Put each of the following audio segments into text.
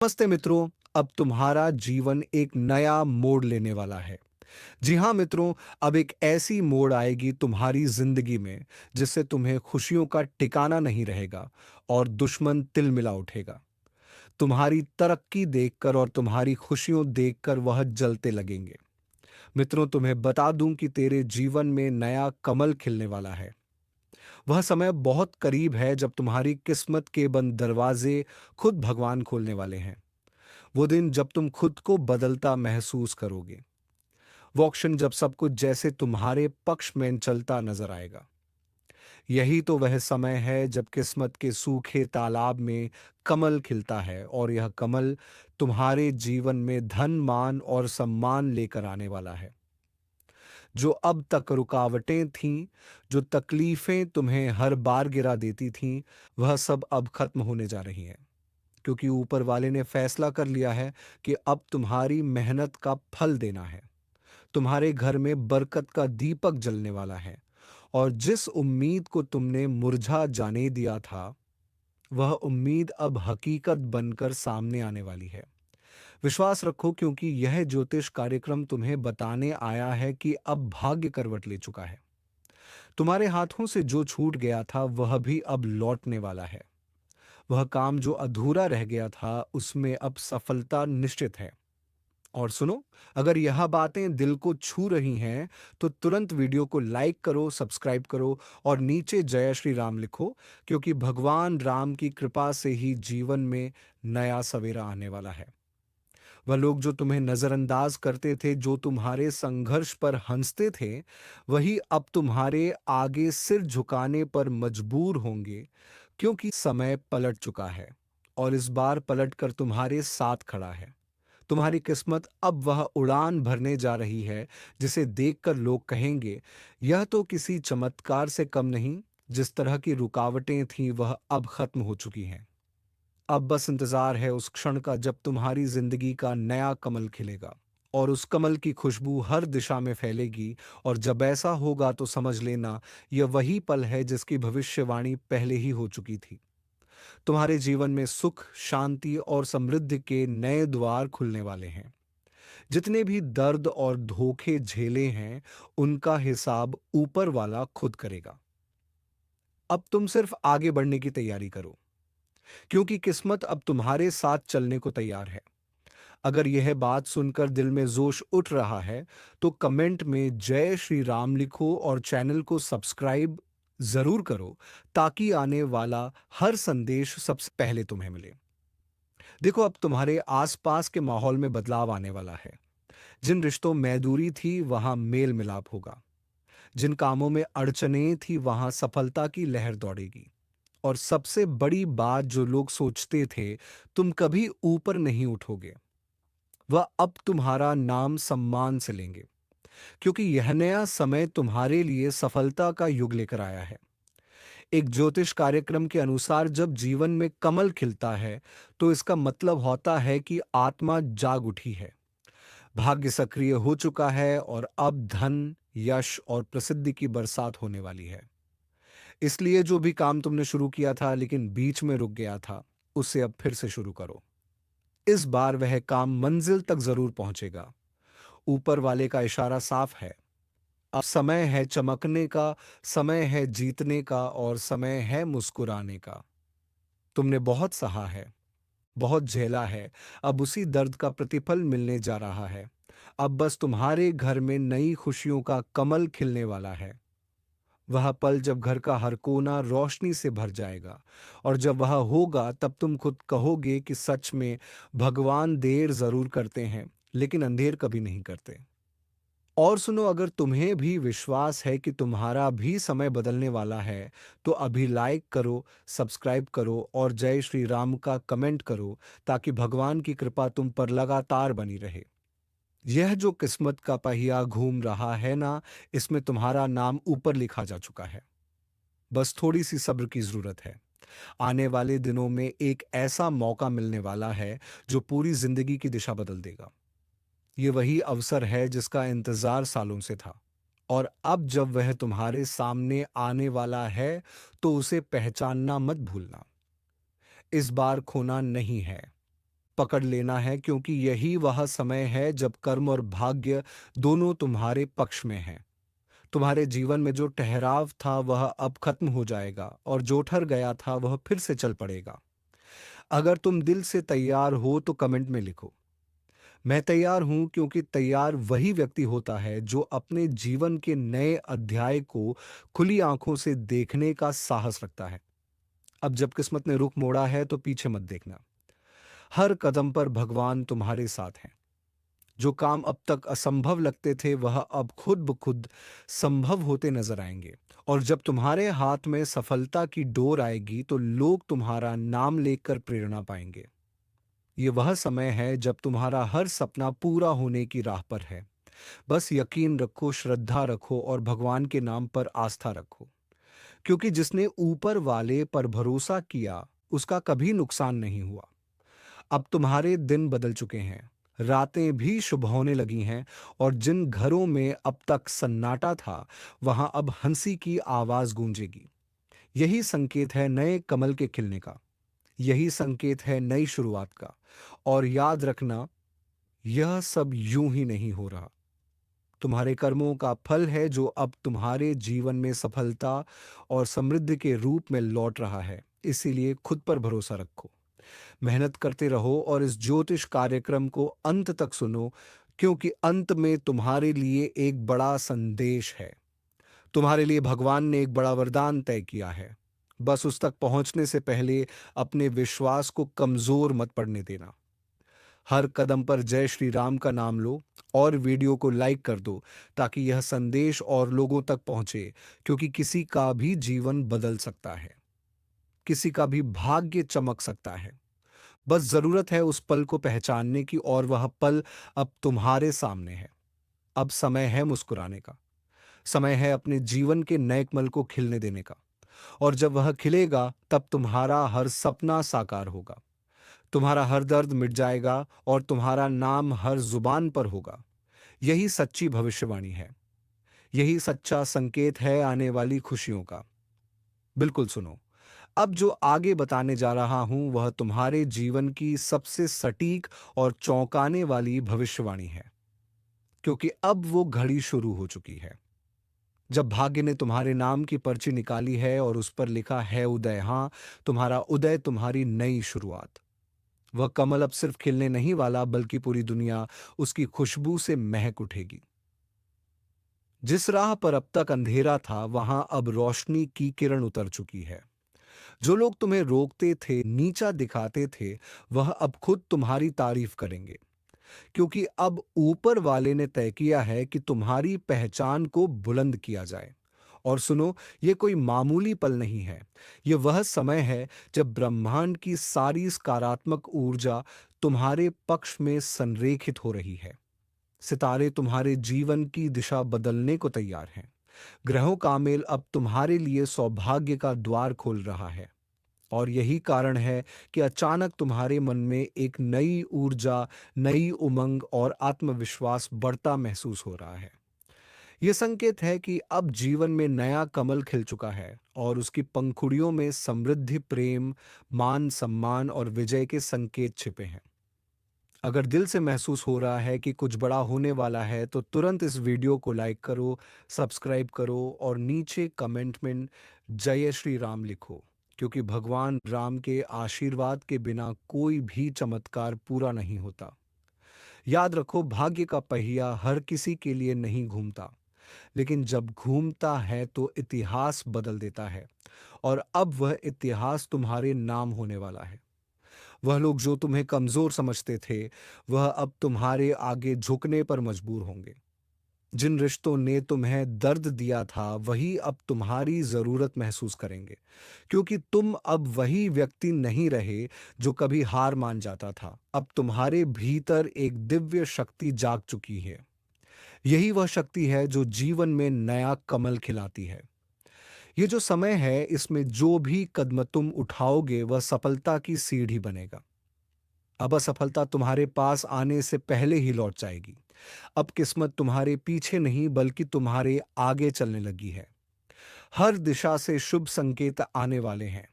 नमस्ते मित्रों। अब तुम्हारा जीवन एक नया मोड़ लेने वाला है। जी हाँ मित्रों, अब एक ऐसी मोड़ आएगी तुम्हारी जिंदगी में जिससे तुम्हें खुशियों का ठिकाना नहीं रहेगा और दुश्मन तिलमिला उठेगा। तुम्हारी तरक्की देखकर और तुम्हारी खुशियों देखकर वह जलते लगेंगे। मित्रों, तुम्हें बता दूं कि तेरे जीवन में नया कमल खिलने वाला है। वह समय बहुत करीब है जब तुम्हारी किस्मत के बंद दरवाजे खुद भगवान खोलने वाले हैं। वो दिन जब तुम खुद को बदलता महसूस करोगे। वो क्षण जब सब कुछ जैसे तुम्हारे पक्ष में चलता नजर आएगा। यही तो वह समय है जब किस्मत के सूखे तालाब में कमल खिलता है और यह कमल तुम्हारे जीवन में धन, मान और सम्मान लेकर आने वाला है। जो अब तक रुकावटें थीं, जो तकलीफें तुम्हें हर बार गिरा देती थीं, वह सब अब खत्म होने जा रही हैं। क्योंकि ऊपर वाले ने फैसला कर लिया है कि अब तुम्हारी मेहनत का फल देना है। तुम्हारे घर में बरकत का दीपक जलने वाला है और जिस उम्मीद को तुमने मुरझा जाने दिया था, वह उम्मीद अब हकीकत बनकर सामने आने वाली है। विश्वास रखो, क्योंकि यह ज्योतिष कार्यक्रम तुम्हें बताने आया है कि अब भाग्य करवट ले चुका है। तुम्हारे हाथों से जो छूट गया था वह भी अब लौटने वाला है। वह काम जो अधूरा रह गया था उसमें अब सफलता निश्चित है। और सुनो, अगर यह बातें दिल को छू रही हैं तो तुरंत वीडियो को लाइक करो, सब्सक्राइब करो और नीचे जय श्री राम लिखो, क्योंकि भगवान राम की कृपा से ही जीवन में नया सवेरा आने वाला है। वह लोग जो तुम्हें नजरअंदाज करते थे, जो तुम्हारे संघर्ष पर हंसते थे, वही अब तुम्हारे आगे सिर झुकाने पर मजबूर होंगे, क्योंकि समय पलट चुका है और इस बार पलट कर तुम्हारे साथ खड़ा है। तुम्हारी किस्मत अब वह उड़ान भरने जा रही है जिसे देखकर लोग कहेंगे, यह तो किसी चमत्कार से कम नहीं। जिस तरह की रुकावटें थीं वह अब खत्म हो चुकी हैं। अब बस इंतजार है उस क्षण का जब तुम्हारी जिंदगी का नया कमल खिलेगा और उस कमल की खुशबू हर दिशा में फैलेगी। और जब ऐसा होगा तो समझ लेना, यह वही पल है जिसकी भविष्यवाणी पहले ही हो चुकी थी। तुम्हारे जीवन में सुख, शांति और समृद्धि के नए द्वार खुलने वाले हैं। जितने भी दर्द और धोखे झेले हैं, उनका हिसाब ऊपर वाला खुद करेगा। अब तुम सिर्फ आगे बढ़ने की तैयारी करो, क्योंकि किस्मत अब तुम्हारे साथ चलने को तैयार है। अगर यह बात सुनकर दिल में जोश उठ रहा है, तो कमेंट में जय श्री राम लिखो और चैनल को सब्सक्राइब जरूर करो, ताकि आने वाला हर संदेश सबसे पहले तुम्हें मिले। देखो, अब तुम्हारे आसपास के माहौल में बदलाव आने वाला है। जिन रिश्तों में दूरी थी वहां मेल मिलाप होगा। जिन कामों में अड़चनें थी वहां सफलता की लहर दौड़ेगी। और सबसे बड़ी बात, जो लोग सोचते थे तुम कभी ऊपर नहीं उठोगे, वह अब तुम्हारा नाम सम्मान से लेंगे, क्योंकि यह नया समय तुम्हारे लिए सफलता का युग लेकर आया है। एक ज्योतिष कार्यक्रम के अनुसार जब जीवन में कमल खिलता है, तो इसका मतलब होता है कि आत्मा जाग उठी है, भाग्य सक्रिय हो चुका है और अब धन, यश और प्रसिद्धि की बरसात होने वाली है। इसलिए जो भी काम तुमने शुरू किया था लेकिन बीच में रुक गया था, उसे अब फिर से शुरू करो। इस बार वह काम मंजिल तक जरूर पहुंचेगा। ऊपर वाले का इशारा साफ है। अब समय है चमकने का, समय है जीतने का और समय है मुस्कुराने का। तुमने बहुत सहा है, बहुत झेला है। अब उसी दर्द का प्रतिफल मिलने जा रहा है। अब बस तुम्हारे घर में नई खुशियों का कमल खिलने वाला है। वह पल जब घर का हर कोना रोशनी से भर जाएगा, और जब वह होगा तब तुम खुद कहोगे कि सच में भगवान देर जरूर करते हैं, लेकिन अंधेर कभी नहीं करते। और सुनो, अगर तुम्हें भी विश्वास है कि तुम्हारा भी समय बदलने वाला है, तो अभी लाइक करो, सब्सक्राइब करो और जय श्री राम का कमेंट करो, ताकि भगवान की कृपा तुम पर लगातार बनी रहे। यह जो किस्मत का पहिया घूम रहा है ना, इसमें तुम्हारा नाम ऊपर लिखा जा चुका है। बस थोड़ी सी सब्र की जरूरत है। आने वाले दिनों में एक ऐसा मौका मिलने वाला है जो पूरी जिंदगी की दिशा बदल देगा। ये वही अवसर है जिसका इंतजार सालों से था, और अब जब वह तुम्हारे सामने आने वाला है, तो उसे पहचानना मत भूलना। इस बार खोना नहीं है, पकड़ लेना है, क्योंकि यही वह समय है जब कर्म और भाग्य दोनों तुम्हारे पक्ष में हैं। तुम्हारे जीवन में जो ठहराव था वह अब खत्म हो जाएगा, और जो ठहर गया था वह फिर से चल पड़ेगा। अगर तुम दिल से तैयार हो तो कमेंट में लिखो, मैं तैयार हूं, क्योंकि तैयार वही व्यक्ति होता है जो अपने जीवन के नए अध्याय को खुली आंखों से देखने का साहस रखता है। अब जब किस्मत ने रुख मोड़ा है तो पीछे मत देखना। हर कदम पर भगवान तुम्हारे साथ हैं। जो काम अब तक असंभव लगते थे वह अब खुद ब खुद संभव होते नजर आएंगे। और जब तुम्हारे हाथ में सफलता की डोर आएगी तो लोग तुम्हारा नाम लेकर प्रेरणा पाएंगे। ये वह समय है जब तुम्हारा हर सपना पूरा होने की राह पर है। बस यकीन रखो, श्रद्धा रखो और भगवान के नाम पर आस्था रखो, क्योंकि जिसने ऊपर वाले पर भरोसा किया उसका कभी नुकसान नहीं हुआ। अब तुम्हारे दिन बदल चुके हैं, रातें भी शुभ होने लगी हैं, और जिन घरों में अब तक सन्नाटा था वहां अब हंसी की आवाज गूंजेगी। यही संकेत है नए कमल के खिलने का। यही संकेत है नई शुरुआत का। और याद रखना, यह सब यूं ही नहीं हो रहा। तुम्हारे कर्मों का फल है जो अब तुम्हारे जीवन में सफलता और समृद्धि के रूप में लौट रहा है। इसीलिए खुद पर भरोसा रखो, मेहनत करते रहो और इस ज्योतिष कार्यक्रम को अंत तक सुनो, क्योंकि अंत में तुम्हारे लिए एक बड़ा संदेश है। तुम्हारे लिए भगवान ने एक बड़ा वरदान तय किया है। बस उस तक पहुंचने से पहले अपने विश्वास को कमजोर मत पड़ने देना। हर कदम पर जय श्री राम का नाम लो और वीडियो को लाइक कर दो, ताकि यह संदेश और लोगों तक पहुंचे, क्योंकि किसी का भी जीवन बदल सकता है, किसी का भी भाग्य चमक सकता है। बस जरूरत है उस पल को पहचानने की, और वह पल अब तुम्हारे सामने है। अब समय है मुस्कुराने का। समय है अपने जीवन के नए कमल को खिलने देने का। और जब वह खिलेगा तब तुम्हारा हर सपना साकार होगा, तुम्हारा हर दर्द मिट जाएगा और तुम्हारा नाम हर जुबान पर होगा। यही सच्ची भविष्यवाणी है। यही सच्चा संकेत है आने वाली खुशियों का। बिल्कुल सुनो, अब जो आगे बताने जा रहा हूं वह तुम्हारे जीवन की सबसे सटीक और चौंकाने वाली भविष्यवाणी है, क्योंकि अब वो घड़ी शुरू हो चुकी है जब भाग्य ने तुम्हारे नाम की पर्ची निकाली है और उस पर लिखा है उदय। हां, तुम्हारा उदय, तुम्हारी नई शुरुआत। वह कमल अब सिर्फ खिलने नहीं वाला, बल्कि पूरी दुनिया उसकी खुशबू से महक उठेगी। जिस राह पर अब तक अंधेरा था वहां अब रोशनी की किरण उतर चुकी है। जो लोग तुम्हें रोकते थे, नीचा दिखाते थे, वह अब खुद तुम्हारी तारीफ करेंगे, क्योंकि अब ऊपर वाले ने तय किया है कि तुम्हारी पहचान को बुलंद किया जाए। और सुनो, ये कोई मामूली पल नहीं है। ये वह समय है जब ब्रह्मांड की सारी सकारात्मक ऊर्जा तुम्हारे पक्ष में संरेखित हो रही है। सितारे तुम्हारे जीवन की दिशा बदलने को तैयार हैं। ग्रहों का मेल अब तुम्हारे लिए सौभाग्य का द्वार खोल रहा है। और यही कारण है कि अचानक तुम्हारे मन में एक नई ऊर्जा, नई उमंग और आत्मविश्वास बढ़ता महसूस हो रहा है। यह संकेत है कि अब जीवन में नया कमल खिल चुका है, और उसकी पंखुड़ियों में समृद्धि, प्रेम, मान, सम्मान और विजय के संकेत छिपे हैं। अगर दिल से महसूस हो रहा है कि कुछ बड़ा होने वाला है तो तुरंत इस वीडियो को लाइक करो, सब्सक्राइब करो और नीचे कमेंट में जय श्री राम लिखो, क्योंकि भगवान राम के आशीर्वाद के बिना कोई भी चमत्कार पूरा नहीं होता। याद रखो, भाग्य का पहिया हर किसी के लिए नहीं घूमता, लेकिन जब घूमता है तो इतिहास बदल देता है। और अब वह इतिहास तुम्हारे नाम होने वाला है। वह लोग जो तुम्हें कमजोर समझते थे, वह अब तुम्हारे आगे झुकने पर मजबूर होंगे। जिन रिश्तों ने तुम्हें दर्द दिया था, वही अब तुम्हारी जरूरत महसूस करेंगे, क्योंकि तुम अब वही व्यक्ति नहीं रहे जो कभी हार मान जाता था। अब तुम्हारे भीतर एक दिव्य शक्ति जाग चुकी है। यही वह शक्ति है जो जीवन में नया कमल खिलाती है। ये जो समय है, इसमें जो भी कदम तुम उठाओगे वह सफलता की सीढ़ी बनेगा। अब असफलता तुम्हारे पास आने से पहले ही लौट जाएगी। अब किस्मत तुम्हारे पीछे नहीं बल्कि तुम्हारे आगे चलने लगी है। हर दिशा से शुभ संकेत आने वाले हैं।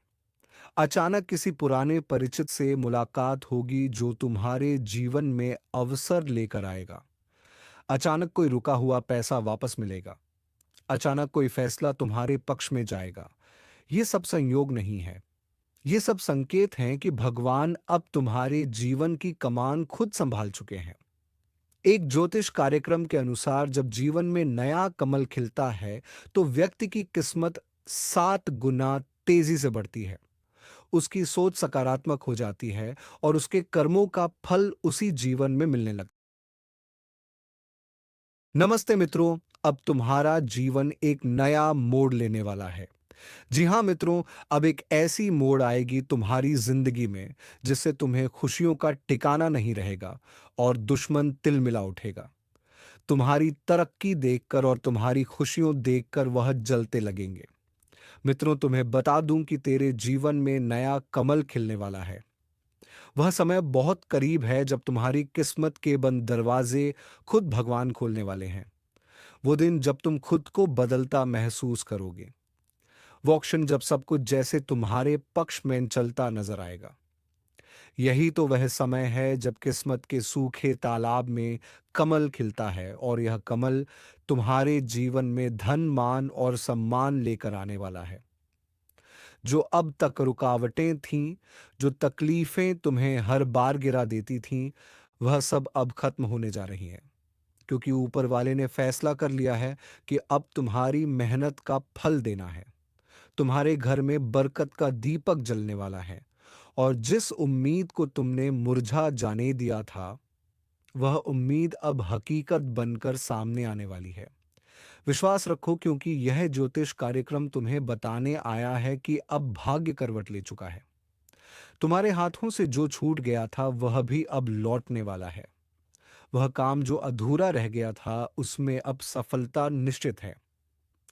अचानक किसी पुराने परिचित से मुलाकात होगी जो तुम्हारे जीवन में अवसर लेकर आएगा। अचानक कोई रुका हुआ पैसा वापस मिलेगा। अचानक कोई फैसला तुम्हारे पक्ष में जाएगा। ये सब संयोग नहीं है। ये सब संकेत हैं कि भगवान अब तुम्हारे जीवन की कमान खुद संभाल चुके हैं। एक ज्योतिष कार्यक्रम के अनुसार जब जीवन में नया कमल खिलता है तो व्यक्ति की किस्मत 7 गुना तेजी से बढ़ती है। उसकी सोच सकारात्मक हो जाती है और उसके कर्मों का फल उसी जीवन में मिलने लगता है। नमस्ते मित्रों, अब तुम्हारा जीवन एक नया मोड़ लेने वाला है। जी हाँ मित्रों, अब एक ऐसी मोड़ आएगी तुम्हारी जिंदगी में जिससे तुम्हें खुशियों का ठिकाना नहीं रहेगा और दुश्मन तिलमिला उठेगा। तुम्हारी तरक्की देखकर और तुम्हारी खुशियों देखकर वह जलते लगेंगे। मित्रों, तुम्हें बता दूं कि तेरे जीवन में नया कमल खिलने वाला है। वह समय बहुत करीब है जब तुम्हारी किस्मत के बंद दरवाजे खुद भगवान खोलने वाले हैं। वो दिन जब तुम खुद को बदलता महसूस करोगे। वो क्षण जब सब कुछ जैसे तुम्हारे पक्ष में चलता नजर आएगा। यही तो वह समय है जब किस्मत के सूखे तालाब में कमल खिलता है और यह कमल तुम्हारे जीवन में धन, मान और सम्मान लेकर आने वाला है। जो अब तक रुकावटें थीं, जो तकलीफें तुम्हें हर बार गिरा देती थीं, वह सब अब खत्म होने जा रही हैं। क्योंकि ऊपर वाले ने फैसला कर लिया है कि अब तुम्हारी मेहनत का फल देना है। तुम्हारे घर में बरकत का दीपक जलने वाला है और जिस उम्मीद को तुमने मुरझा जाने दिया था, वह उम्मीद अब हकीकत बनकर सामने आने वाली है। विश्वास रखो, क्योंकि यह ज्योतिष कार्यक्रम तुम्हें बताने आया है कि अब भाग्य करवट ले चुका है। तुम्हारे हाथों से जो छूट गया था वह भी अब लौटने वाला है। वह काम जो अधूरा रह गया था उसमें अब सफलता निश्चित है।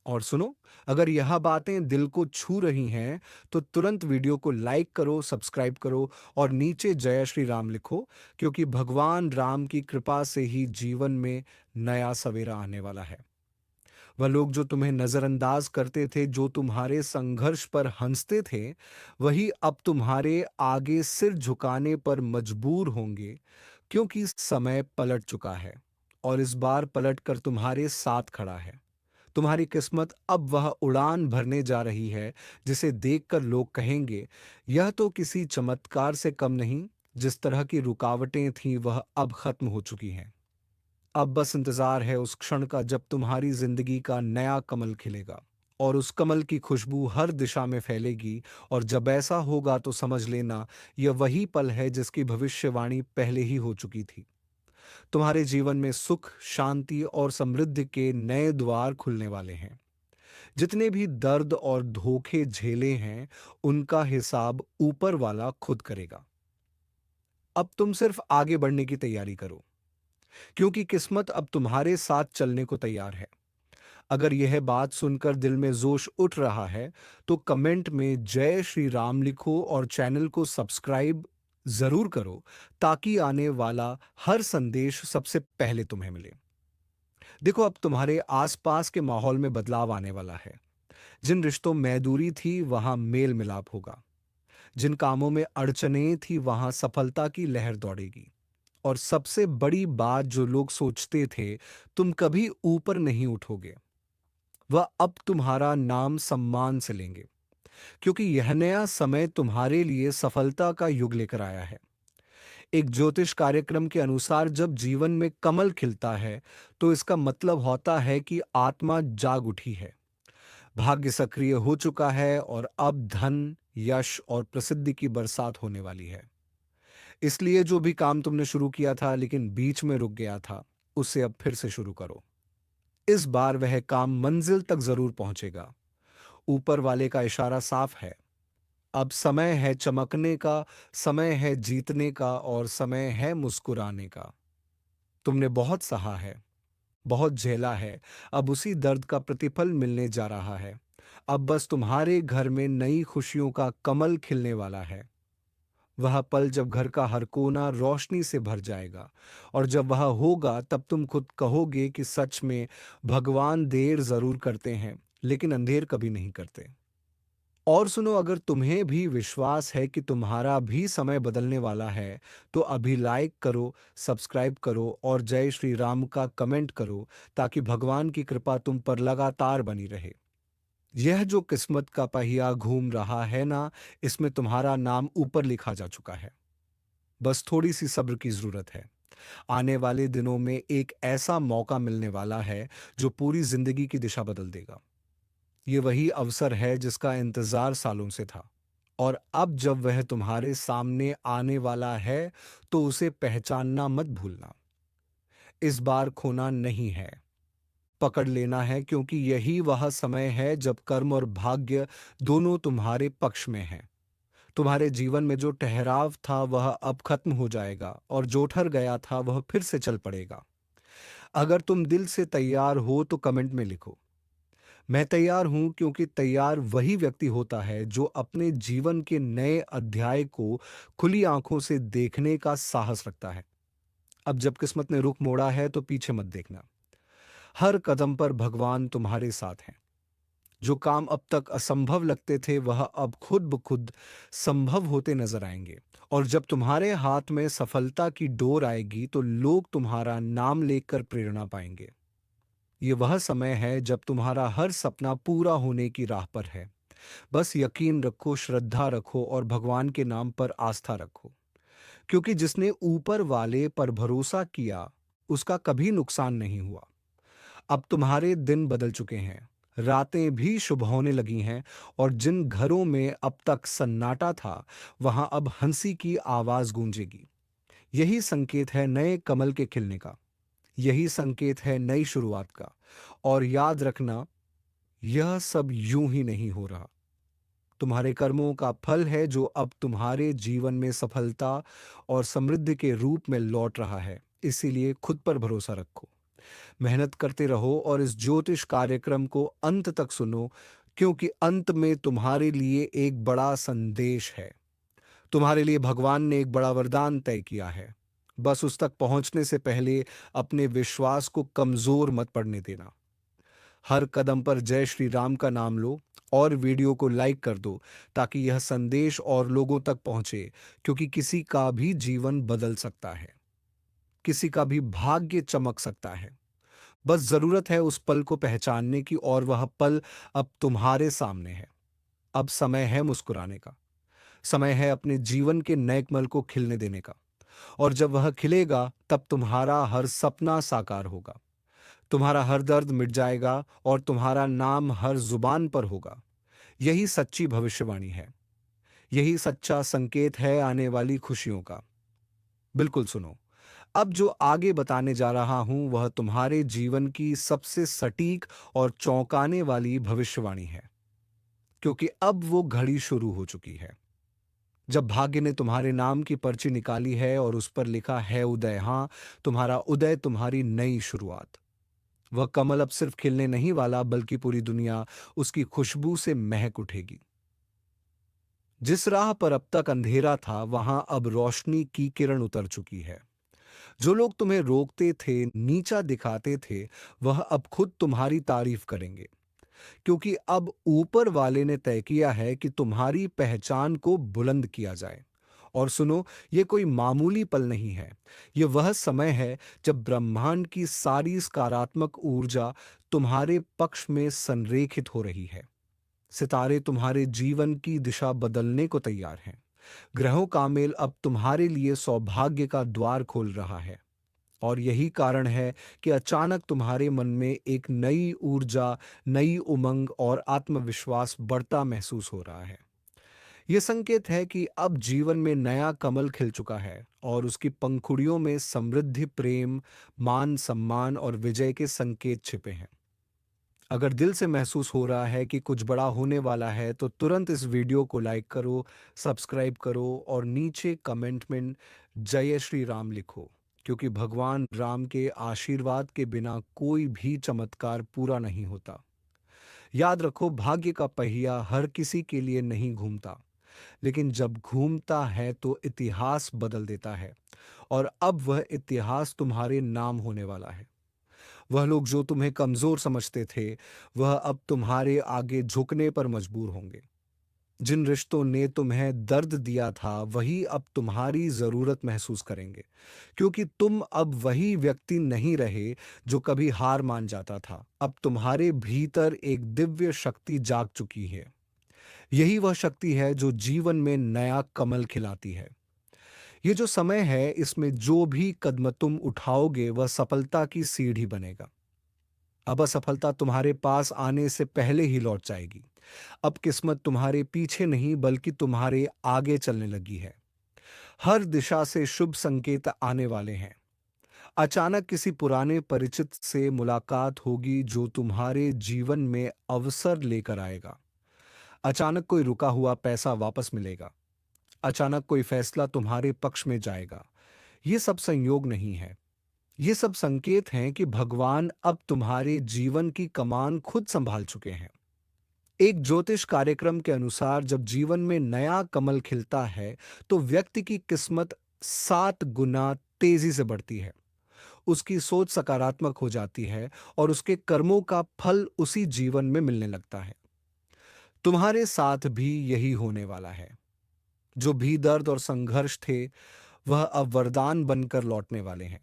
और सुनो, अगर यह बातें दिल को छू रही हैं तो तुरंत वीडियो को लाइक करो, सब्सक्राइब करो और नीचे जय श्री राम लिखो, क्योंकि भगवान राम की कृपा से ही जीवन में नया सवेरा आने वाला है। वह लोग जो तुम्हें नजरअंदाज करते थे, जो तुम्हारे संघर्ष पर हंसते थे, वही अब तुम्हारे आगे सिर झुकाने पर मजबूर होंगे, क्योंकि समय पलट चुका है और इस बार पलट कर तुम्हारे साथ खड़ा है। तुम्हारी किस्मत अब वह उड़ान भरने जा रही है जिसे देखकर लोग कहेंगे, यह तो किसी चमत्कार से कम नहीं। जिस तरह की रुकावटें थीं वह अब खत्म हो चुकी हैं। अब बस इंतजार है उस क्षण का जब तुम्हारी जिंदगी का नया कमल खिलेगा और उस कमल की खुशबू हर दिशा में फैलेगी। और जब ऐसा होगा तो समझ लेना, यह वही पल है जिसकी भविष्यवाणी पहले ही हो चुकी थी। तुम्हारे जीवन में सुख, शांति और समृद्धि के नए द्वार खुलने वाले हैं। जितने भी दर्द और धोखे झेले हैं, उनका हिसाब ऊपर वाला खुद करेगा। अब तुम सिर्फ आगे बढ़ने की तैयारी करो, क्योंकि किस्मत अब तुम्हारे साथ चलने को तैयार है। अगर यह बात सुनकर दिल में जोश उठ रहा है तो कमेंट में जय श्री राम लिखो और चैनल को सब्सक्राइब जरूर करो, ताकि आने वाला हर संदेश सबसे पहले तुम्हें मिले। देखो, अब तुम्हारे आसपास के माहौल में बदलाव आने वाला है। जिन रिश्तों में दूरी थी वहां मेल मिलाप होगा। जिन कामों में अड़चनें थी वहां सफलता की लहर दौड़ेगी। और सबसे बड़ी बात, जो लोग सोचते थे तुम कभी ऊपर नहीं उठोगे, वह अब तुम्हारा नाम सम्मान से लेंगे, क्योंकि यह नया समय तुम्हारे लिए सफलता का युग लेकर आया है। एक ज्योतिष कार्यक्रम के अनुसार जब जीवन में कमल खिलता है तो इसका मतलब होता है कि आत्मा जाग उठी है, भाग्य सक्रिय हो चुका है और अब धन, यश और प्रसिद्धि की बरसात होने वाली है। इसलिए जो भी काम तुमने शुरू किया था लेकिन बीच में रुक गया था, उसे अब फिर से शुरू करो। इस बार वह काम मंजिल तक जरूर पहुंचेगा। ऊपर वाले का इशारा साफ है। अब समय है चमकने का, समय है जीतने का और समय है मुस्कुराने का। तुमने बहुत सहा है, बहुत झेला है। अब उसी दर्द का प्रतिफल मिलने जा रहा है। अब बस तुम्हारे घर में नई खुशियों का कमल खिलने वाला है। वह पल जब घर का हर कोना रोशनी से भर जाएगा और जब वह होगा तब तुम खुद कहोगे कि सच में भगवान देर जरूर करते हैं लेकिन अंधेर कभी नहीं करते। और सुनो, अगर तुम्हें भी विश्वास है कि तुम्हारा भी समय बदलने वाला है, तो अभी लाइक करो, सब्सक्राइब करो और जय श्री राम का कमेंट करो, ताकि भगवान की कृपा तुम पर लगातार बनी रहे। यह जो किस्मत का पहिया घूम रहा है ना, इसमें तुम्हारा नाम ऊपर लिखा जा चुका है। बस थोड़ी सी सब्र की जरूरत है। आने वाले दिनों में एक ऐसा मौका मिलने वाला है जो पूरी जिंदगी की दिशा बदल देगा। ये वही अवसर है जिसका इंतजार सालों से था, और अब जब वह तुम्हारे सामने आने वाला है, तो उसे पहचानना मत भूलना। इस बार खोना नहीं है, पकड़ लेना है, क्योंकि यही वह समय है जब कर्म और भाग्य दोनों तुम्हारे पक्ष में हैं। तुम्हारे जीवन में जो ठहराव था वह अब खत्म हो जाएगा, और जो ठहर गया था वह फिर से चल पड़ेगा। अगर तुम दिल से तैयार हो तो कमेंट में लिखो, मैं तैयार हूं, क्योंकि तैयार वही व्यक्ति होता है जो अपने जीवन के नए अध्याय को खुली आंखों से देखने का साहस रखता है। अब जब किस्मत ने रुख मोड़ा है तो पीछे मत देखना। हर कदम पर भगवान तुम्हारे साथ हैं। जो काम अब तक असंभव लगते थे वह अब खुद ब खुद संभव होते नजर आएंगे। और जब तुम्हारे हाथ में सफलता की डोर आएगी तो लोग तुम्हारा नाम लेकर प्रेरणा पाएंगे। ये वह समय है जब तुम्हारा हर सपना पूरा होने की राह पर है। बस यकीन रखो, श्रद्धा रखो और भगवान के नाम पर आस्था रखो, क्योंकि जिसने ऊपर वाले पर भरोसा किया उसका कभी नुकसान नहीं हुआ। अब तुम्हारे दिन बदल चुके हैं, रातें भी शुभ होने लगी हैं, और जिन घरों में अब तक सन्नाटा था वहां अब हंसी की आवाज गूंजेगी। यही संकेत है नए कमल के खिलने का। यही संकेत है नई शुरुआत का। और याद रखना, यह सब यूं ही नहीं हो रहा। तुम्हारे कर्मों का फल है जो अब तुम्हारे जीवन में सफलता और समृद्धि के रूप में लौट रहा है। इसीलिए खुद पर भरोसा रखो, मेहनत करते रहो और इस ज्योतिष कार्यक्रम को अंत तक सुनो, क्योंकि अंत में तुम्हारे लिए एक बड़ा संदेश है। तुम्हारे लिए भगवान ने एक बड़ा वरदान तय किया है। बस उस तक पहुंचने से पहले अपने विश्वास को कमजोर मत पड़ने देना। हर कदम पर जय श्री राम का नाम लो और वीडियो को लाइक कर दो, ताकि यह संदेश और लोगों तक पहुंचे, क्योंकि किसी का भी जीवन बदल सकता है, किसी का भी भाग्य चमक सकता है। बस जरूरत है उस पल को पहचानने की, और वह पल अब तुम्हारे सामने है। अब समय है मुस्कुराने का, समय है अपने जीवन के नए कमल को खिलने देने का। और जब वह खिलेगा तब तुम्हारा हर सपना साकार होगा, तुम्हारा हर दर्द मिट जाएगा और तुम्हारा नाम हर जुबान पर होगा। यही सच्ची भविष्यवाणी है, यही सच्चा संकेत है आने वाली खुशियों का। बिल्कुल सुनो, अब जो आगे बताने जा रहा हूं वह तुम्हारे जीवन की सबसे सटीक और चौंकाने वाली भविष्यवाणी है, क्योंकि अब वो घड़ी शुरू हो चुकी है जब भाग्य ने तुम्हारे नाम की पर्ची निकाली है और उस पर लिखा है उदय। हाँ, तुम्हारा उदय, तुम्हारी नई शुरुआत। वह कमल अब सिर्फ खिलने नहीं वाला, बल्कि पूरी दुनिया उसकी खुशबू से महक उठेगी। जिस राह पर अब तक अंधेरा था वहां अब रोशनी की किरण उतर चुकी है। जो लोग तुम्हें रोकते थे, नीचा दिखाते थे, वह अब खुद तुम्हारी तारीफ करेंगे, क्योंकि अब ऊपर वाले ने तय किया है कि तुम्हारी पहचान को बुलंद किया जाए। और सुनो, ये कोई मामूली पल नहीं है। ये वह समय है जब ब्रह्मांड की सारी सकारात्मक ऊर्जा तुम्हारे पक्ष में संरेखित हो रही है। सितारे तुम्हारे जीवन की दिशा बदलने को तैयार हैं। ग्रहों का मेल अब तुम्हारे लिए सौभाग्य का द्वार खोल रहा है। और यही कारण है कि अचानक तुम्हारे मन में एक नई ऊर्जा, नई उमंग और आत्मविश्वास बढ़ता महसूस हो रहा है। यह संकेत है कि अब जीवन में नया कमल खिल चुका है, और उसकी पंखुड़ियों में समृद्धि, प्रेम, मान सम्मान और विजय के संकेत छिपे हैं। अगर दिल से महसूस हो रहा है कि कुछ बड़ा होने वाला है तो तुरंत इस वीडियो को लाइक करो, सब्सक्राइब करो और नीचे कमेंट में जय श्री राम लिखो, क्योंकि भगवान राम के आशीर्वाद के बिना कोई भी चमत्कार पूरा नहीं होता। याद रखो, भाग्य का पहिया हर किसी के लिए नहीं घूमता, लेकिन जब घूमता है तो इतिहास बदल देता है। और अब वह इतिहास तुम्हारे नाम होने वाला है। वह लोग जो तुम्हें कमजोर समझते थे, वह अब तुम्हारे आगे झुकने पर मजबूर होंगे। जिन रिश्तों ने तुम्हें दर्द दिया था वही अब तुम्हारी जरूरत महसूस करेंगे, क्योंकि तुम अब वही व्यक्ति नहीं रहे जो कभी हार मान जाता था। अब तुम्हारे भीतर एक दिव्य शक्ति जाग चुकी है। यही वह शक्ति है जो जीवन में नया कमल खिलाती है। ये जो समय है, इसमें जो भी कदम तुम उठाओगे वह सफलता की सीढ़ी बनेगा। अब असफलता तुम्हारे पास आने से पहले ही लौट जाएगी। अब किस्मत तुम्हारे पीछे नहीं बल्कि तुम्हारे आगे चलने लगी है। हर दिशा से शुभ संकेत आने वाले हैं। अचानक किसी पुराने परिचित से मुलाकात होगी जो तुम्हारे जीवन में अवसर लेकर आएगा। अचानक कोई रुका हुआ पैसा वापस मिलेगा। अचानक कोई फैसला तुम्हारे पक्ष में जाएगा। ये सब संयोग नहीं है। ये सब संकेत हैं कि भगवान अब तुम्हारे जीवन की कमान खुद संभाल चुके हैं। एक ज्योतिष कार्यक्रम के अनुसार जब जीवन में नया कमल खिलता है तो व्यक्ति की किस्मत 7 गुना तेजी से बढ़ती है। उसकी सोच सकारात्मक हो जाती है और उसके कर्मों का फल उसी जीवन में मिलने लगता है। तुम्हारे साथ भी यही होने वाला है। जो भी दर्द और संघर्ष थे वह अब वरदान बनकर लौटने वाले हैं।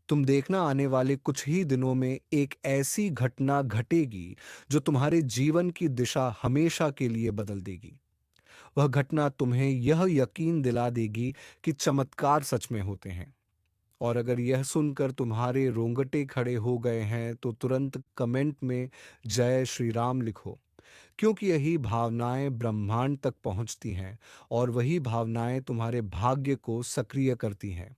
तुम देखना आने वाले कुछ ही दिनों में एक ऐसी घटना घटेगी जो तुम्हारे जीवन की दिशा हमेशा के लिए बदल देगी। वह घटना तुम्हें यह यकीन दिला देगी कि चमत्कार सच में होते हैं। और अगर यह सुनकर तुम्हारे रोंगटे खड़े हो गए हैं तो तुरंत कमेंट में जय श्री राम लिखो, क्योंकि यही भावनाएं ब्रह्मांड तक पहुंचती हैं और वही भावनाएं तुम्हारे भाग्य को सक्रिय करती हैं।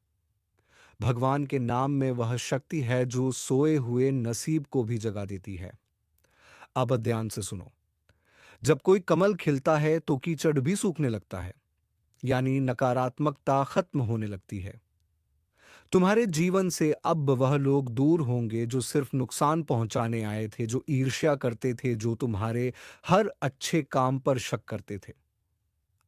भगवान के नाम में वह शक्ति है जो सोए हुए नसीब को भी जगा देती है। अब ध्यान से सुनो। जब कोई कमल खिलता है तो कीचड़ भी सूखने लगता है, यानी नकारात्मकता खत्म होने लगती है। तुम्हारे जीवन से अब वह लोग दूर होंगे जो सिर्फ नुकसान पहुंचाने आए थे, जो ईर्ष्या करते थे, जो तुम्हारे हर अच्छे काम पर शक करते थे।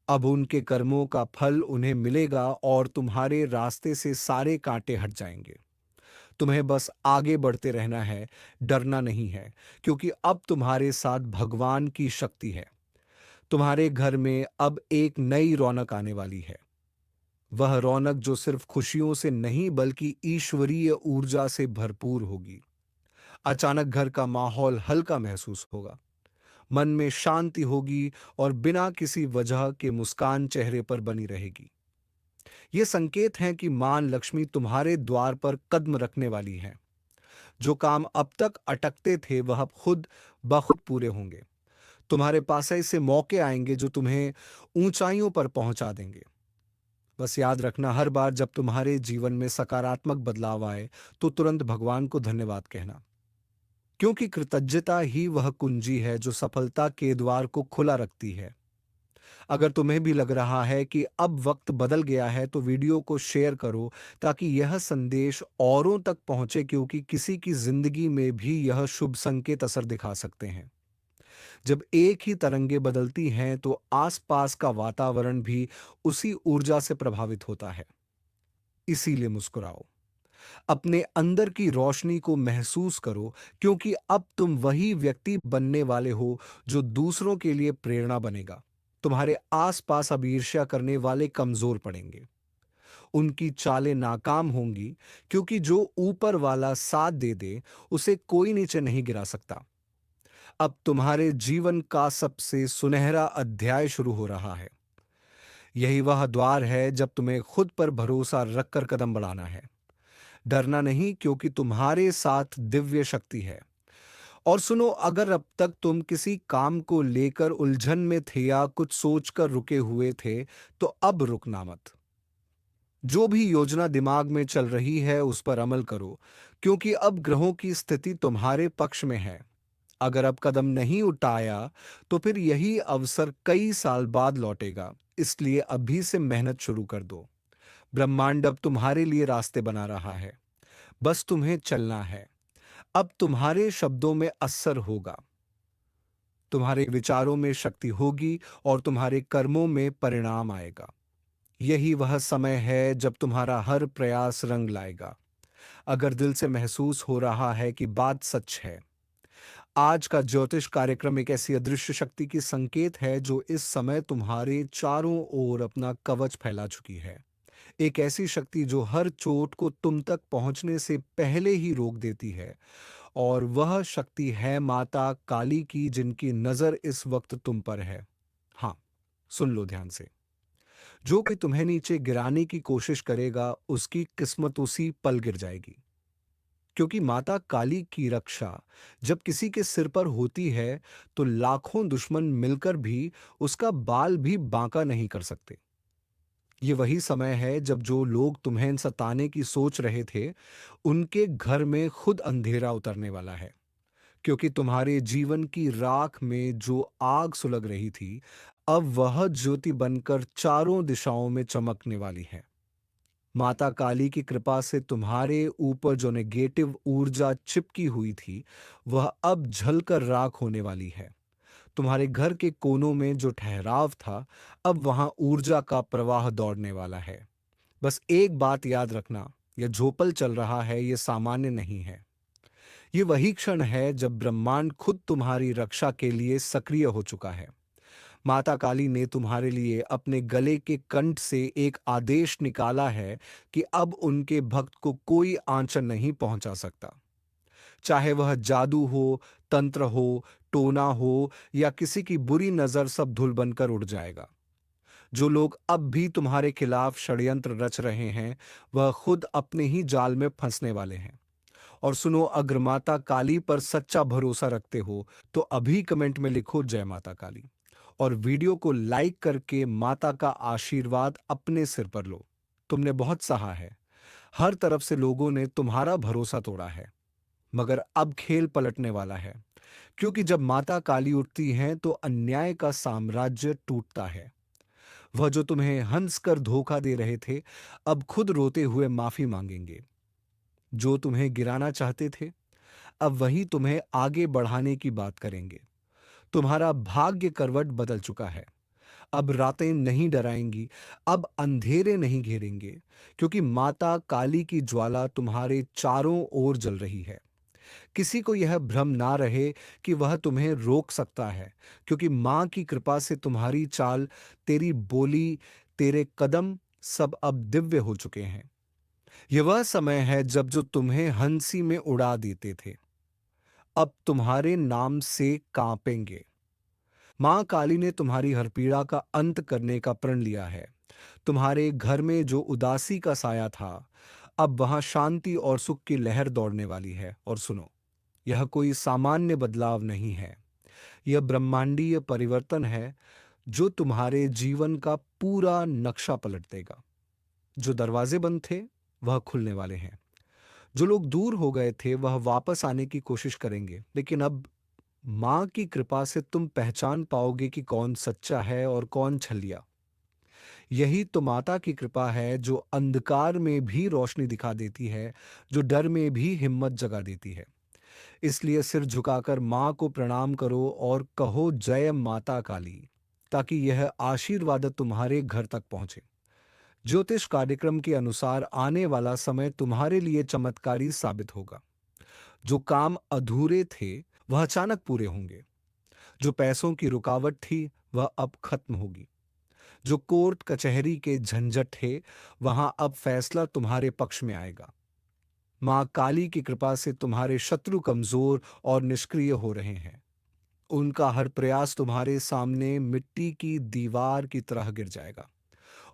अब उनके कर्मों का फल उन्हें मिलेगा और तुम्हारे रास्ते से सारे कांटे हट जाएंगे। तुम्हें बस आगे बढ़ते रहना है, डरना नहीं है, क्योंकि अब तुम्हारे साथ भगवान की शक्ति है। तुम्हारे घर में अब एक नई रौनक आने वाली है। वह रौनक जो सिर्फ खुशियों से नहीं बल्कि ईश्वरीय ऊर्जा से भरपूर होगी। अचानक घर का माहौल हल्का महसूस होगा। मन में शांति होगी और बिना किसी वजह के मुस्कान चेहरे पर बनी रहेगी। ये संकेत हैं कि मां लक्ष्मी तुम्हारे द्वार पर कदम रखने वाली है। जो काम अब तक अटकते थे वह अब खुद ब खुद पूरे होंगे। तुम्हारे पास ऐसे मौके आएंगे जो तुम्हें ऊंचाइयों पर पहुंचा देंगे। बस याद रखना, हर बार जब तुम्हारे जीवन में सकारात्मक बदलाव आए तो तुरंत भगवान को धन्यवाद कहना, क्योंकि कृतज्ञता ही वह कुंजी है जो सफलता के द्वार को खुला रखती है। अगर तुम्हें भी लग रहा है कि अब वक्त बदल गया है तो वीडियो को शेयर करो ताकि यह संदेश औरों तक पहुंचे, क्योंकि किसी की जिंदगी में भी यह शुभ संकेत असर दिखा सकते हैं। जब एक ही तरंगे बदलती हैं तो आसपास का वातावरण भी उसी ऊर्जा से प्रभावित होता है। इसीलिए मुस्कुराओ, अपने अंदर की रोशनी को महसूस करो, क्योंकि अब तुम वही व्यक्ति बनने वाले हो जो दूसरों के लिए प्रेरणा बनेगा। तुम्हारे आसपास अब ईर्ष्या करने वाले कमजोर पड़ेंगे। उनकी चालें नाकाम होंगी, क्योंकि जो ऊपर वाला साथ दे दे उसे कोई नीचे नहीं गिरा सकता। अब तुम्हारे जीवन का सबसे सुनहरा अध्याय शुरू हो रहा है। यही वह द्वार है जब तुम्हें खुद पर भरोसा रखकर कदम बढ़ाना है। डरना नहीं, क्योंकि तुम्हारे साथ दिव्य शक्ति है। और सुनो, अगर अब तक तुम किसी काम को लेकर उलझन में थे या कुछ सोचकर रुके हुए थे तो अब रुकना मत। जो भी योजना दिमाग में चल रही है उस पर अमल करो, क्योंकि अब ग्रहों की स्थिति तुम्हारे पक्ष में है। अगर अब कदम नहीं उठाया तो फिर यही अवसर कई साल बाद लौटेगा। इसलिए अभी से मेहनत शुरू कर दो। ब्रह्मांड अब तुम्हारे लिए रास्ते बना रहा है। बस तुम्हें चलना है। अब तुम्हारे शब्दों में असर होगा, तुम्हारे विचारों में शक्ति होगी और तुम्हारे कर्मों में परिणाम आएगा। यही वह समय है जब तुम्हारा हर प्रयास रंग लाएगा। अगर दिल से महसूस हो रहा है कि बात सच है, आज का ज्योतिष कार्यक्रम एक ऐसी अदृश्य शक्ति की संकेत है जो इस समय तुम्हारे चारों ओर अपना कवच फैला चुकी है। एक ऐसी शक्ति जो हर चोट को तुम तक पहुंचने से पहले ही रोक देती है। और वह शक्ति है माता काली की, जिनकी नजर इस वक्त तुम पर है। हाँ, सुन लो ध्यान से। जो कोई तुम्हें नीचे गिराने की कोशिश करेगा, उसकी किस्मत उसी पल गिर जाएगी। क्योंकि माता काली की रक्षा जब किसी के सिर पर होती है, तो लाखों दुश्मन मिलकर भी उसका बाल भी बांका नहीं कर सकते। ये वही समय है जब जो लोग तुम्हें सताने की सोच रहे थे, उनके घर में खुद अंधेरा उतरने वाला है। क्योंकि तुम्हारे जीवन की राख में जो आग सुलग रही थी, अब वह ज्योति बनकर चारों दिशाओं में चमकने वाली है। माता काली की कृपा से तुम्हारे ऊपर जो नेगेटिव ऊर्जा चिपकी हुई थी, वह अब जलकर राख होने वाली है। तुम्हारे घर के कोनों में जो ठहराव था, अब वहां ऊर्जा का प्रवाह दौड़ने वाला है। बस एक बात याद रखना, यह झोपल चल रहा है, यह सामान्य नहीं है। ये वही क्षण है जब ब्रह्मांड खुद तुम्हारी रक्षा के लिए सक्रिय हो चुका है। माता काली ने तुम्हारे लिए अपने गले के कंठ से एक आदेश निकाला है कि अब उनके भक्त को कोई आंचल नहीं पहुंचा सकता। चाहे वह जादू हो, तंत्र हो, टोना हो या किसी की बुरी नजर, सब धूल बनकर उड़ जाएगा। जो लोग अब भी तुम्हारे खिलाफ षड्यंत्र रच रहे हैं, वह खुद अपने ही जाल में फंसने वाले हैं। और सुनो, अगर माता काली पर सच्चा भरोसा रखते हो, तो अभी कमेंट में लिखो जय माता काली। और वीडियो को लाइक करके माता का आशीर्वाद अपने सिर पर लो। तुमने बहुत सहा है। हर तरफ से लोगों ने तुम्हारा भरोसा तोड़ा है। मगर अब खेल पलटने वाला है। क्योंकि जब माता काली उठती हैं, तो अन्याय का साम्राज्य टूटता है। वह जो तुम्हें हंस कर धोखा दे रहे थे, अब खुद रोते हुए माफी मांगेंगे। जो तुम्हें गिराना चाहते थे, अब वही तुम्हें आगे बढ़ाने की बात करेंगे। तुम्हारा भाग्य करवट बदल चुका है। अब रातें नहीं डराएंगी, अब अंधेरे नहीं घेरेंगे। क्योंकि माता काली की ज्वाला तुम्हारे चारों ओर जल रही है। किसी को यह भ्रम ना रहे कि वह तुम्हें रोक सकता है। क्योंकि मां की कृपा से तुम्हारी चाल, तेरी बोली, तेरे कदम सब अब दिव्य हो चुके हैं। यह वह समय है जब जो तुम्हें हंसी में उड़ा देते थे, अब तुम्हारे नाम से कांपेंगे। मां काली ने तुम्हारी हर पीड़ा का अंत करने का प्रण लिया है। तुम्हारे घर में जो उदासी का साया था, अब वहां शांति और सुख की लहर दौड़ने वाली है। और सुनो, यह कोई सामान्य बदलाव नहीं है। यह ब्रह्मांडीय परिवर्तन है जो तुम्हारे जीवन का पूरा नक्शा पलट देगा। जो दरवाजे बंद थे, वह खुलने वाले हैं। जो लोग दूर हो गए थे, वह वापस आने की कोशिश करेंगे। लेकिन अब मां की कृपा से तुम पहचान पाओगे कि कौन सच्चा है और कौन छलिया। यही तो माता की कृपा है, जो अंधकार में भी रोशनी दिखा देती है, जो डर में भी हिम्मत जगा देती है। इसलिए सिर झुकाकर मां को प्रणाम करो और कहो जय माता काली, ताकि यह आशीर्वाद तुम्हारे घर तक पहुंचे। ज्योतिष कार्यक्रम के अनुसार आने वाला समय तुम्हारे लिए चमत्कारी साबित होगा। जो काम अधूरे थे, वह अचानक पूरे होंगे। जो पैसों की रुकावट थी, वह अब खत्म होगी। जो कोर्ट कचहरी के झंझट थे, वहां अब फैसला तुम्हारे पक्ष में आएगा। मां काली की कृपा से तुम्हारे शत्रु कमजोर और निष्क्रिय हो रहे हैं। उनका हर प्रयास तुम्हारे सामने मिट्टी की दीवार की तरह गिर जाएगा।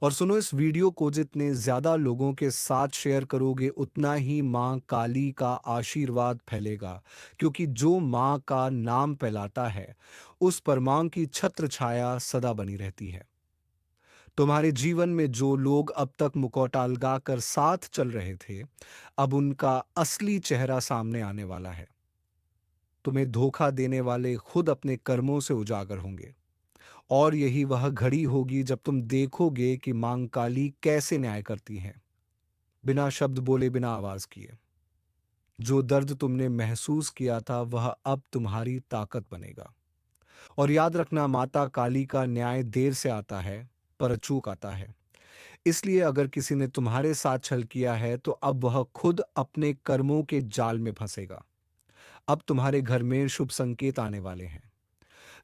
और सुनो, इस वीडियो को जितने ज्यादा लोगों के साथ शेयर करोगे, उतना ही मां काली का आशीर्वाद फैलेगा। क्योंकि जो मां का नाम फैलाता है, उस पर मां की छत्र छाया सदा बनी रहती है। तुम्हारे जीवन में जो लोग अब तक मुखौटा लगाकर साथ चल रहे थे, अब उनका असली चेहरा सामने आने वाला है। तुम्हें धोखा देने वाले खुद अपने कर्मों से उजागर होंगे। और यही वह घड़ी होगी जब तुम देखोगे कि मां काली कैसे न्याय करती हैं, बिना शब्द बोले, बिना आवाज किए। जो दर्द तुमने महसूस किया था, वह अब तुम्हारी ताकत बनेगा। और याद रखना, माता काली का न्याय देर से आता है, पर अचूक आता है। इसलिए अगर किसी ने तुम्हारे साथ छल किया है, तो अब वह खुद अपने कर्मों के जाल में फंसेगा। अब तुम्हारे घर में शुभ संकेत आने वाले हैं।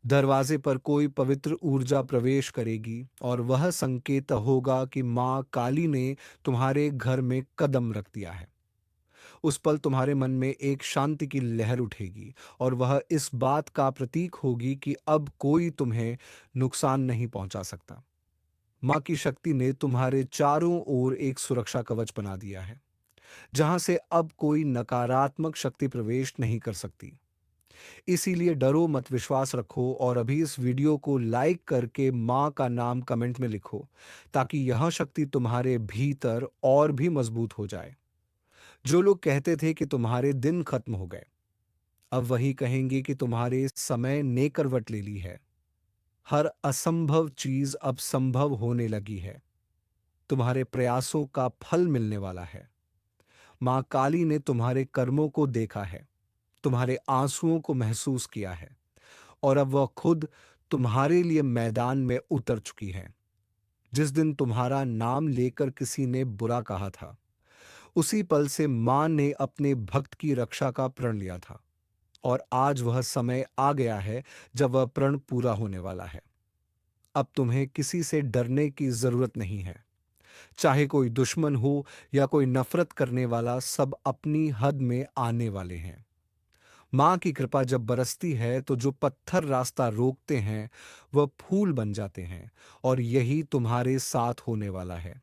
दरवाजे पर कोई पवित्र ऊर्जा प्रवेश करेगी और वह संकेत होगा कि माँ काली ने तुम्हारे घर में कदम रख दिया है। उस पल तुम्हारे मन में एक शांति की लहर उठेगी और वह इस बात का प्रतीक होगी कि अब कोई तुम्हें नुकसान नहीं पहुंचा सकता। माँ की शक्ति ने तुम्हारे चारों ओर एक सुरक्षा कवच बना दिया है, जहां से अब कोई नकारात्मक शक्ति प्रवेश नहीं कर सकती। इसीलिए डरो मत, विश्वास रखो और अभी इस वीडियो को लाइक करके माँ का नाम कमेंट में लिखो, ताकि यह शक्ति तुम्हारे भीतर और भी मजबूत हो जाए। जो लोग कहते थे कि तुम्हारे दिन खत्म हो गए, अब वही कहेंगे कि तुम्हारे समय ने करवट ले ली है। हर असंभव चीज अब संभव होने लगी है। तुम्हारे प्रयासों का फल मिलने वाला है। माँ काली ने तुम्हारे कर्मों को देखा है, तुम्हारे आंसुओं को महसूस किया है और अब वह खुद तुम्हारे लिए मैदान में उतर चुकी है। जिस दिन तुम्हारा नाम लेकर किसी ने बुरा कहा था, उसी पल से मां ने अपने भक्त की रक्षा का प्रण लिया था और आज वह समय आ गया है जब वह प्रण पूरा होने वाला है। अब तुम्हें किसी से डरने की जरूरत नहीं है। चाहे कोई दुश्मन हो या कोई नफरत करने वाला, सब अपनी हद में आने वाले हैं। मां की कृपा जब बरसती है तो जो पत्थर रास्ता रोकते हैं वह फूल बन जाते हैं और यही तुम्हारे साथ होने वाला है।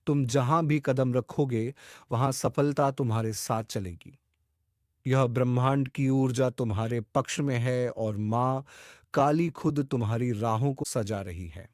तुम जहां भी कदम रखोगे वहां सफलता तुम्हारे साथ चलेगी। यह ब्रह्मांड की ऊर्जा तुम्हारे पक्ष में है और मां काली खुद तुम्हारी राहों को सजा रही है।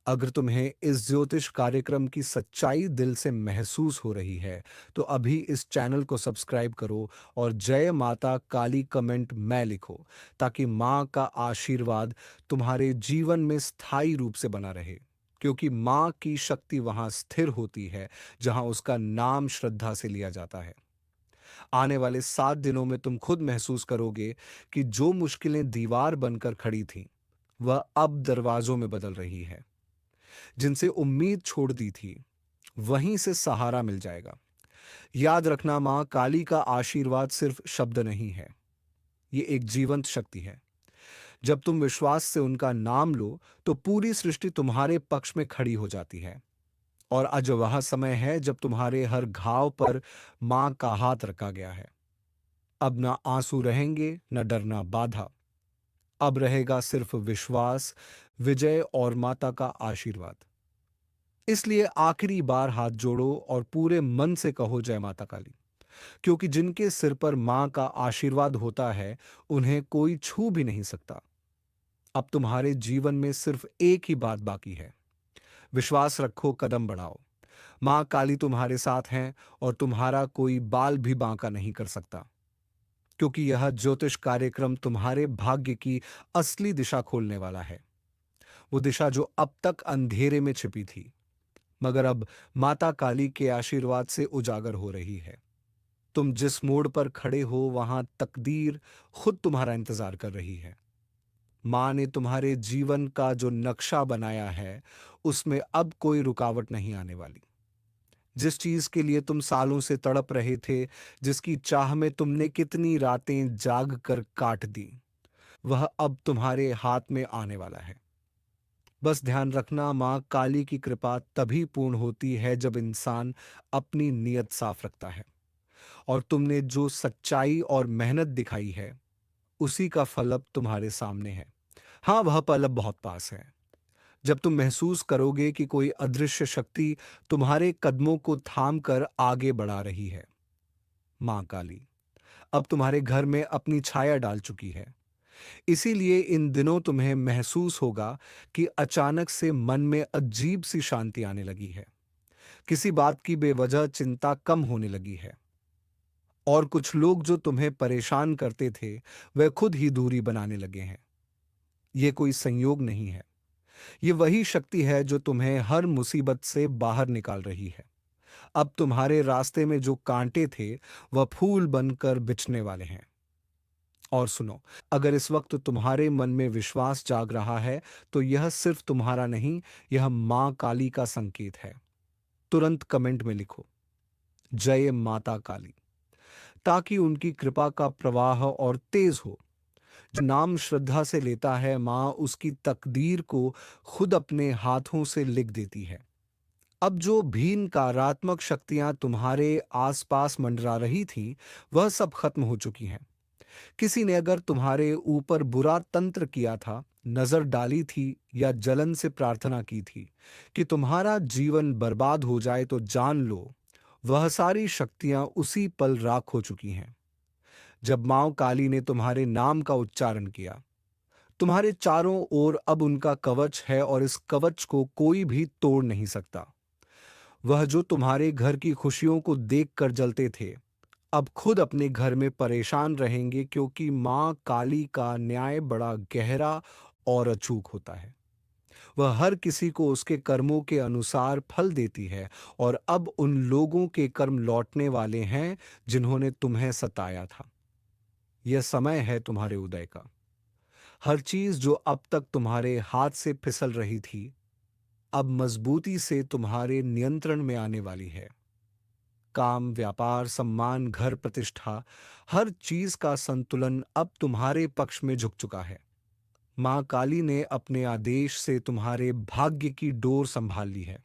अगर तुम्हें इस ज्योतिष कार्यक्रम की सच्चाई दिल से महसूस हो रही है, तो अभी इस चैनल को सब्सक्राइब करो और जय माता काली कमेंट में लिखो, ताकि माँ का आशीर्वाद तुम्हारे जीवन में स्थायी रूप से बना रहे। क्योंकि माँ की शक्ति वहां स्थिर होती है जहां उसका नाम श्रद्धा से लिया जाता है। आने वाले 7 दिनों में तुम खुद महसूस करोगे कि जो मुश्किलें दीवार बनकर खड़ी थीं, वह अब दरवाजों में बदल रही है। जिनसे उम्मीद छोड़ दी थी, वहीं से सहारा मिल जाएगा। याद रखना, मां काली का आशीर्वाद सिर्फ शब्द नहीं है, ये एक जीवंत शक्ति है। जब तुम विश्वास से उनका नाम लो तो पूरी सृष्टि तुम्हारे पक्ष में खड़ी हो जाती है। और आज वह समय है जब तुम्हारे हर घाव पर मां का हाथ रखा गया है। अब ना आंसू रहेंगे, न डरना बाधा। अब रहेगा सिर्फ विश्वास, विजय और माता का आशीर्वाद। इसलिए आखिरी बार हाथ जोड़ो और पूरे मन से कहो जय माता काली। क्योंकि जिनके सिर पर मां का आशीर्वाद होता है, उन्हें कोई छू भी नहीं सकता। अब तुम्हारे जीवन में सिर्फ एक ही बात बाकी है, विश्वास रखो, कदम बढ़ाओ। मां काली तुम्हारे साथ हैं और तुम्हारा कोई बाल भी बांका नहीं कर सकता। क्योंकि यह ज्योतिष कार्यक्रम तुम्हारे भाग्य की असली दिशा खोलने वाला है। वो दिशा जो अब तक अंधेरे में छिपी थी, मगर अब माता काली के आशीर्वाद से उजागर हो रही है। तुम जिस मोड़ पर खड़े हो, वहां तकदीर खुद तुम्हारा इंतजार कर रही है। मां ने तुम्हारे जीवन का जो नक्शा बनाया है, उसमें अब कोई रुकावट नहीं आने वाली। जिस चीज के लिए तुम सालों से तड़प रहे थे, जिसकी चाह में तुमने कितनी रातें जाग कर काट दी, वह अब तुम्हारे हाथ में आने वाला है। बस ध्यान रखना, मां काली की कृपा तभी पूर्ण होती है जब इंसान अपनी नीयत साफ रखता है। और तुमने जो सच्चाई और मेहनत दिखाई है, उसी का फल अब तुम्हारे सामने है। हाँ, वह पल अब बहुत पास है, जब तुम महसूस करोगे कि कोई अदृश्य शक्ति तुम्हारे कदमों को थाम कर आगे बढ़ा रही है। मां काली अब तुम्हारे घर में अपनी छाया डाल चुकी है। इसीलिए इन दिनों तुम्हें महसूस होगा कि अचानक से मन में अजीब सी शांति आने लगी है। किसी बात की बेवजह चिंता कम होने लगी है और कुछ लोग जो तुम्हें परेशान करते थे, वे खुद ही दूरी बनाने लगे हैं। ये कोई संयोग नहीं है, ये वही शक्ति है जो तुम्हें हर मुसीबत से बाहर निकाल रही है। अब तुम्हारे रास्ते में जो कांटे थे, वह फूल बनकर बिछने वाले हैं। और सुनो, अगर इस वक्त तुम्हारे मन में विश्वास जाग रहा है, तो यह सिर्फ तुम्हारा नहीं, यह मां काली का संकेत है। तुरंत कमेंट में लिखो जय माता काली, ताकि उनकी कृपा का प्रवाह और तेज हो। जो नाम श्रद्धा से लेता है, माँ उसकी तकदीर को खुद अपने हाथों से लिख देती है। अब जो भी नकारात्मक शक्तियां तुम्हारे आसपास मंडरा रही थीं, वह सब खत्म हो चुकी हैं। किसी ने अगर तुम्हारे ऊपर बुरा तंत्र किया था, नजर डाली थी या जलन से प्रार्थना की थी कि तुम्हारा जीवन बर्बाद हो जाए, तो जान लो वह सारी शक्तियां उसी पल राख हो चुकी हैं। जब मां काली ने तुम्हारे नाम का उच्चारण किया, तुम्हारे चारों ओर अब उनका कवच है और इस कवच को कोई भी तोड़ नहीं सकता। वह जो तुम्हारे घर की खुशियों को देखकर जलते थे, अब खुद अपने घर में परेशान रहेंगे, क्योंकि मां काली का न्याय बड़ा गहरा और अचूक होता है। वह हर किसी को उसके कर्मों के अनुसार फल देती है, और अब उन लोगों के कर्म लौटने वाले हैं जिन्होंने तुम्हें सताया था। यह समय है तुम्हारे उदय का। हर चीज जो अब तक तुम्हारे हाथ से फिसल रही थी, अब मजबूती से तुम्हारे नियंत्रण में आने वाली है। काम, व्यापार, सम्मान, घर, प्रतिष्ठा, हर चीज का संतुलन अब तुम्हारे पक्ष में झुक चुका है। मां काली ने अपने आदेश से तुम्हारे भाग्य की डोर संभाल ली है।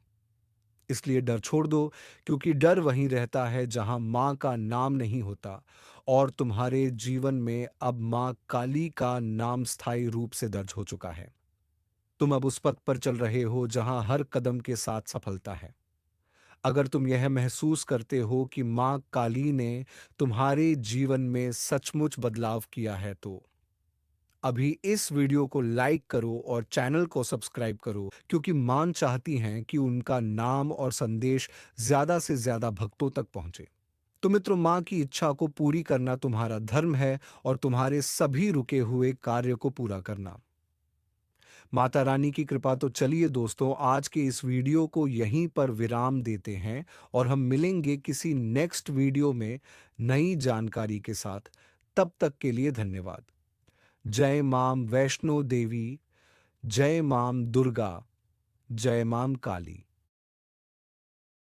इसलिए डर छोड़ दो, क्योंकि डर वहीं रहता है जहां मां का नाम नहीं होता, और तुम्हारे जीवन में अब मां काली का नाम स्थायी रूप से दर्ज हो चुका है। तुम अब उस पथ पर चल रहे हो जहां हर कदम के साथ सफलता है। अगर तुम यह महसूस करते हो कि मां काली ने तुम्हारे जीवन में सचमुच बदलाव किया है, तो अभी इस वीडियो को लाइक करो और चैनल को सब्सक्राइब करो, क्योंकि मां चाहती हैं कि उनका नाम और संदेश ज्यादा से ज्यादा भक्तों तक पहुंचे। तो मित्रों, मां की इच्छा को पूरी करना तुम्हारा धर्म है, और तुम्हारे सभी रुके हुए कार्य को पूरा करना माता रानी की कृपा। तो चलिए दोस्तों, आज के इस वीडियो को यहीं पर विराम देते हैं, और हम मिलेंगे किसी नेक्स्ट वीडियो में नई जानकारी के साथ। तब तक के लिए धन्यवाद। जय मां वैष्णो देवी, जय मां दुर्गा, जय मां काली।